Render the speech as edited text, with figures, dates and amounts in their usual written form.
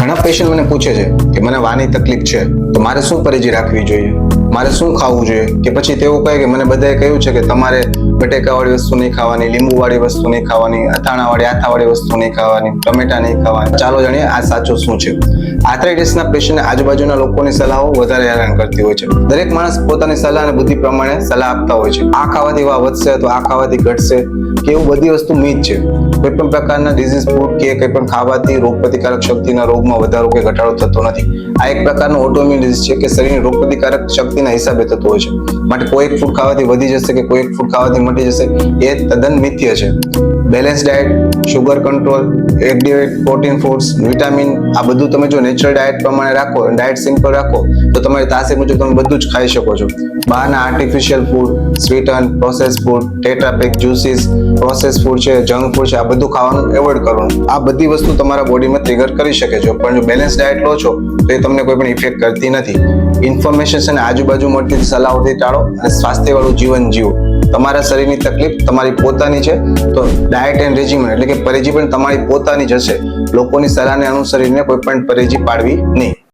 ઘણા પેશન્ટ મને પૂછે છે કે મને વાની તકલીફ છે તો મારે શું પરેજી રાખવી જોઈએ, મારે શું ખાવું જોઈએ, કે પછી તેઓ કહે કે મને બધાએ કહ્યું છે કે તમારે બટેકાવાળી વસ્તુ નહીં ખાવાની, લીંબુવાળી વસ્તુ નહીં ખાવાની, અથાણાવાળી આથાવાળી વસ્તુ નહીં ખાવાની, ટમેટા નહીં ખાવાની. ચાલો જાણીએ આ સાચું શું છે. આર્થરાઇટિસના પેશન્ટને આજુબાજુના લોકોની સલાહો વધારે હેરાન કરતી હોય છે. દરેક માણસ પોતાની સલાહ અને બુદ્ધિ પ્રમાણે સલાહ આપતા હોય છે. આ ખાવાથી વધશે તો આ ખાવાથી ઘટશે કે એવું બધી વસ્તુ મીથ છે. કોઈ પણ પ્રકારના ડિઝીઝ ફૂડ કે કોઈ પણ ખાવાથી રોગ પ્રતિકારક શક્તિના રોગમાં વધારો કે ઘટાડો થતો નથી. આ એક પ્રકારનો ઓટોઇમ્યુન ડિઝીઝ છે કે શરીરની રોગ પ્રતિકારક શક્તિના હિસાબે થતો હોય છે. માટે કોઈ એક ફૂડ ખાવાથી વધી જશે કે કોઈ એક ફૂડ ખાવાથી મટી જશે એ તદ્દન મિથ્ય છે. બેલેન્સ ડાયટ, શુગર કંટ્રોલ, એગ્રીવેટ પ્રોટીન ફૂડ્સ, વિટામિન આ બધું તમે જો નેચરલ ડાયટ પ્રમાણે રાખો, ડાયટ સિમ્પલ રાખો તો તમારી તાસીર મુજબ તમે બધું જ ખાઈ શકો છો. બહારના artificial food, sweeten, process food, tetra pack juices, process food છે, જંક ફૂડ છે, આ બધું ખાવાનું એવોઇડ કરવાનું. આ બધી વસ્તુ તમારા બોડીમાં ટ્રિગર કરી શકે છે, પણ જો બેલેન્સ ડાયટ લો છો તો એ તમને કોઈ પણ ઇફેક્ટ કરતી નથી. ઇન્ફોર્મેશન અને આજુબાજુ મળતી સલાહોથી ટાળો અને સ્વાસ્થ્યવાળું જીવન જીવો. તમારા શરીરની તકલીફ તમારી પોતાની છે તો ડાયટ એન્ડ રેજીમેન એટલે કે પરેજી પણ તમારી પોતાની જ હશે. લોકોની સલાહને અનુસરીને કોઈ પણ પરેજી પાડવી નહીં.